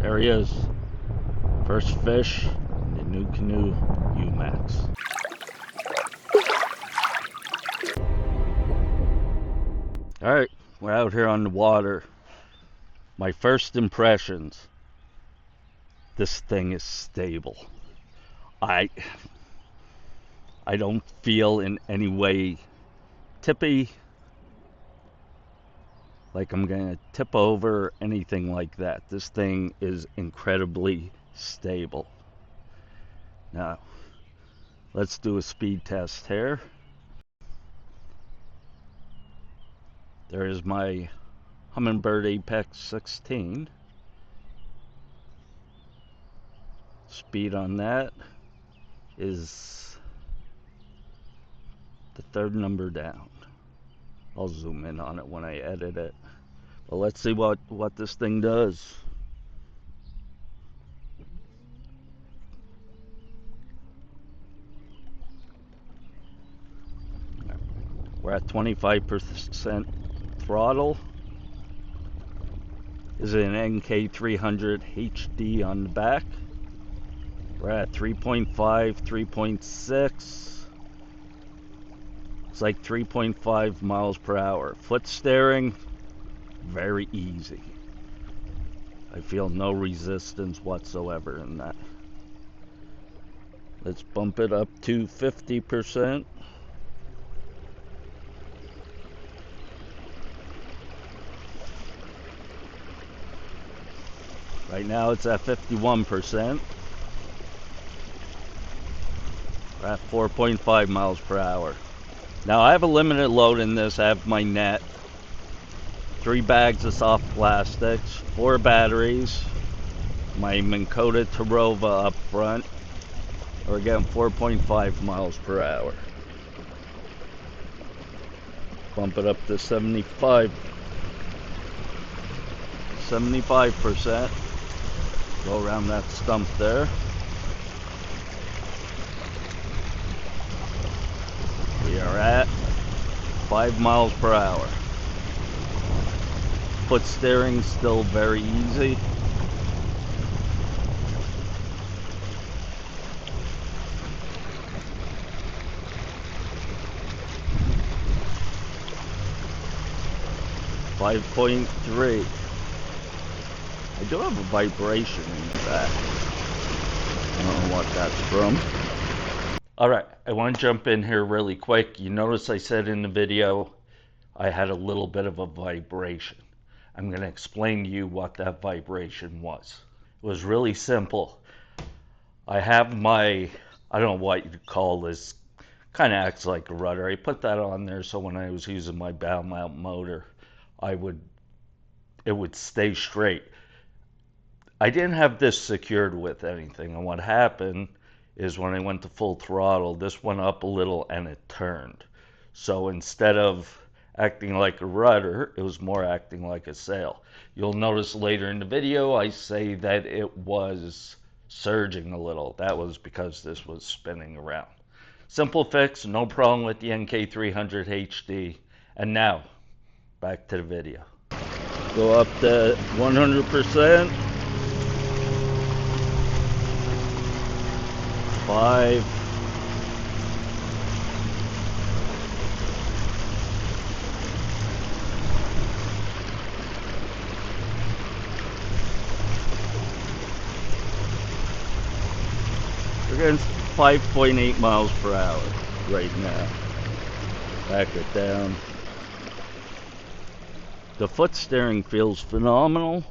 There he is. First fish in the NuCanoe Max. Alright, we're out here on the water. My first impressions. This thing is stable. I don't feel in any way tippy, like I'm gonna tip over, anything like that. This thing is incredibly stable. Now, let's do a speed test here. There is my Humminbird Apex 16. Speed on that is the third number down. I'll zoom in on it when I edit it. But let's see what this thing does. We're at 25% throttle. This is an NK300HD on the back. We're at 3.5, 3.6. It's like 3.5 miles per hour. Foot steering, very easy. I feel no resistance whatsoever in that. Let's bump it up to 50%. Right now it's at 51%. We're at 4.5 miles per hour. Now I have a limited load in this. I have my net, 3 bags of soft plastics, 4 batteries, my Minn Kota Tarova up front. We're getting 4.5 miles per hour. Bump it up to 75%. Go around that stump there. We are at 5 miles per hour. Foot steering still very easy. .3. I do have a vibration in the back. I don't know what that's from. Alright, I want to jump in here really quick. You notice I said in the video I had a little bit of a vibration. I'm going to explain to you what that vibration was. It was really simple. I have my, I don't know what you'd call this, kind of acts like a rudder. I put that on there so when I was using my bow mount motor, it would stay straight. I didn't have this secured with anything, and what happened is when I went to full throttle, this went up a little and it turned. So instead of acting like a rudder, it was more acting like a sail. You'll notice later in the video I say that it was surging a little. That was because this was spinning around. Simple fix, no problem with the NK300HD. And now, back to the video. Go up to 100%. 5. We're getting 5.8 miles per hour right now. Back it down. The foot steering feels phenomenal.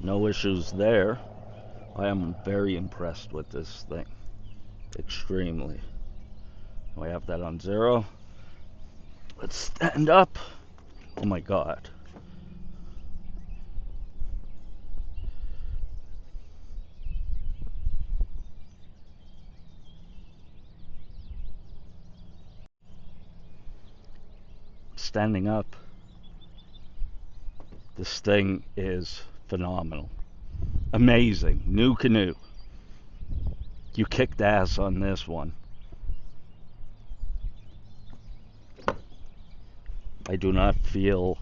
No issues there. I am very impressed with this thing. Extremely. We have that on 0. Let's stand up. Oh my God. Standing up. This thing is phenomenal. Amazing. NuCanoe. You kicked ass on this one. I do not feel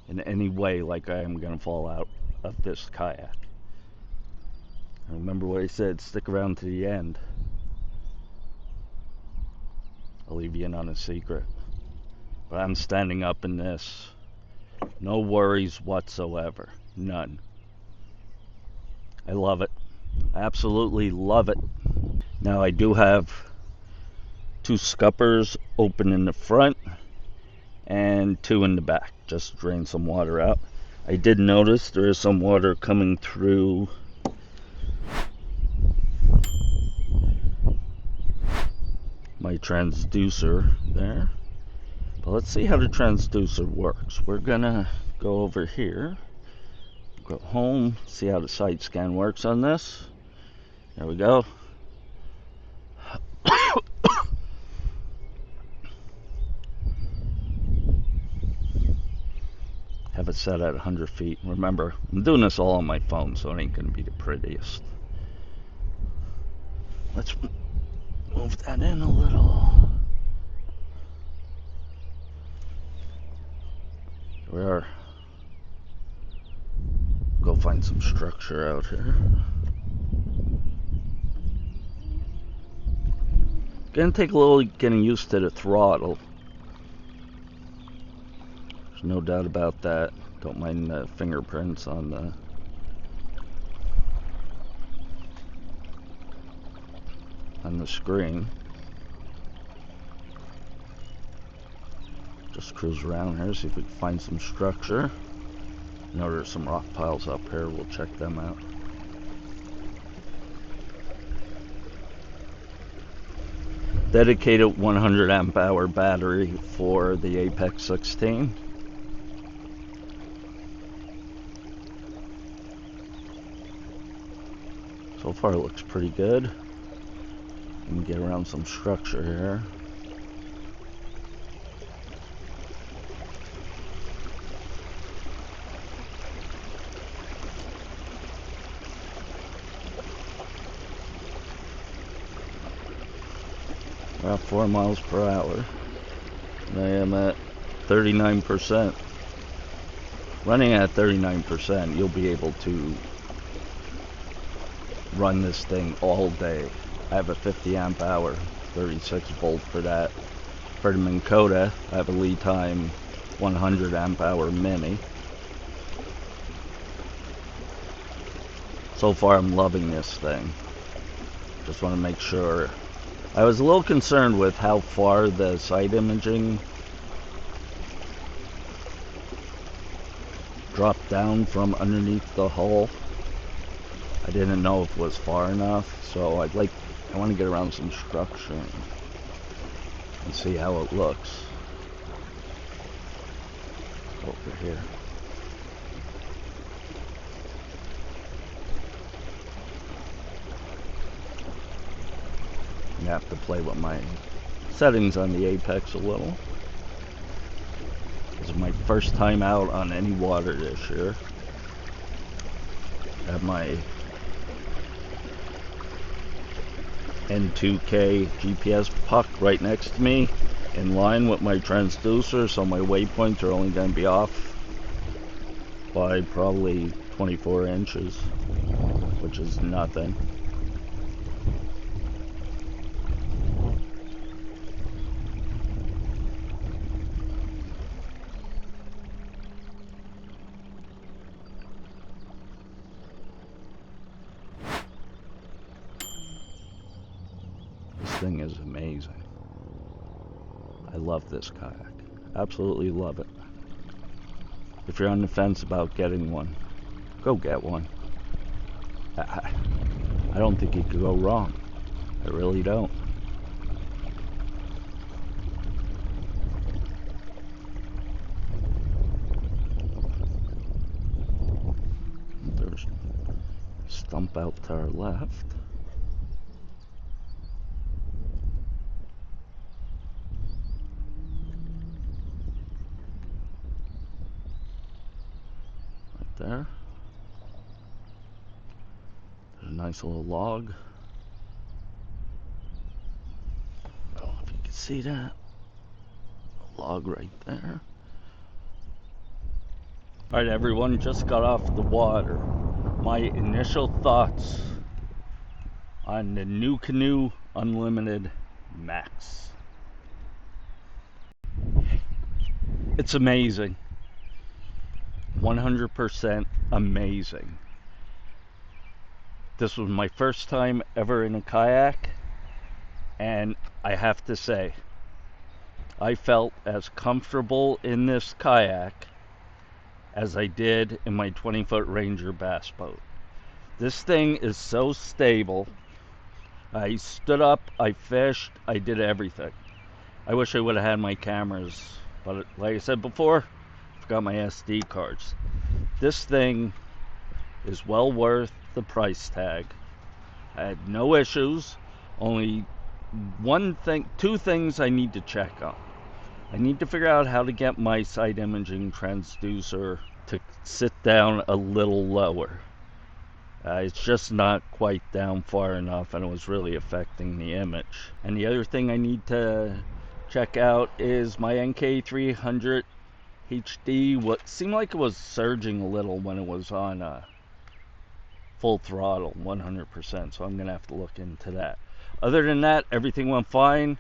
in any way like I am going to fall out of this kayak. Remember what I said, stick around to the end. I'll leave you in on a secret. But I'm standing up in this. No worries whatsoever. None. I love it. Absolutely love it. Now I do have 2 scuppers open in the front and 2 in the back, just to drain some water out. I did notice there is some water coming through my transducer there. But let's see how the transducer works. We're gonna go over here, go home, see how the side scan works on this. There we go. Have it set at 100 feet. Remember, I'm doing this all on my phone, so it ain't gonna be the prettiest. Let's move that in a little. We are. Go find some structure out here. Gonna take a little getting used to the throttle. There's no doubt about that. Don't mind the fingerprints on the screen. Just cruise around here, see if we can find some structure. I know there's some rock piles up here, we'll check them out. Dedicated 100 amp hour battery for the Apex 16. So far it looks pretty good. Let me get around some structure here. About 4 miles per hour. And I am at 39%. Running at 39%, you'll be able to run this thing all day. I have a 50 amp hour, 36 volt for that. For the Minn Kota, I have a lead time 100 amp hour mini. So far I'm loving this thing. Just want to make sure. I was a little concerned with how far the side imaging dropped down from underneath the hull. I didn't know if it was far enough, so I want to get around some structure and see how it looks. Over here. I have to play with my settings on the Apex a little. This is my first time out on any water this year. I have my N2K GPS puck right next to me, in line with my transducer, so my waypoints are only going to be off by probably 24 inches, which is nothing. This thing is amazing. I love this kayak. Absolutely love it. If you're on the fence about getting one, go get one. I don't think you could go wrong. I really don't. There's a stump out to our left. There. There's a nice little log. I don't know if you can see that. A log right there. Alright everyone, just got off the water. My initial thoughts on the NuCanoe Unlimited Max. It's amazing. 100% amazing. This was my first time ever in a kayak, and I have to say, I felt as comfortable in this kayak as I did in my 20-foot Ranger bass boat. This thing is so stable. I stood up, I fished, I did everything. I wish I would have had my cameras, but like I said before, I forgot my SD cards. This thing is well worth the price tag. I had no issues, only two things I need to check on. I need to figure out how to get my side imaging transducer to sit down a little lower. It's just not quite down far enough, and it was really affecting the image. And the other thing I need to check out is my NK300HD. What seemed like it was surging a little when it was on full throttle, 100%, so I'm gonna have to look into that. Other than that, everything went fine.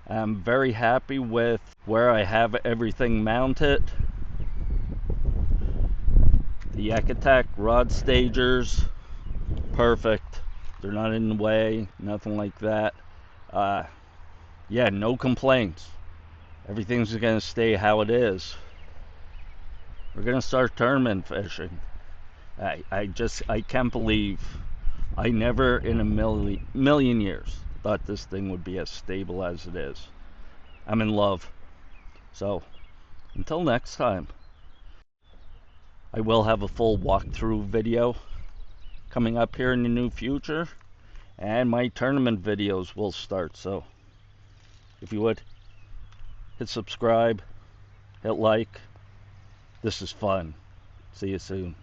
I'm very happy with where I have everything mounted. The Kayak rod stagers, perfect. They're not in the way, nothing like that. Yeah, no complaints. Everything's gonna stay how it is. We're gonna start tournament fishing. I can't believe I never in a million years thought this thing would be as stable as it is. I'm in love. So, until next time, I will have a full walkthrough video coming up here in the near future, and my tournament videos will start. So, if you would, hit subscribe, hit like. This is fun. See you soon.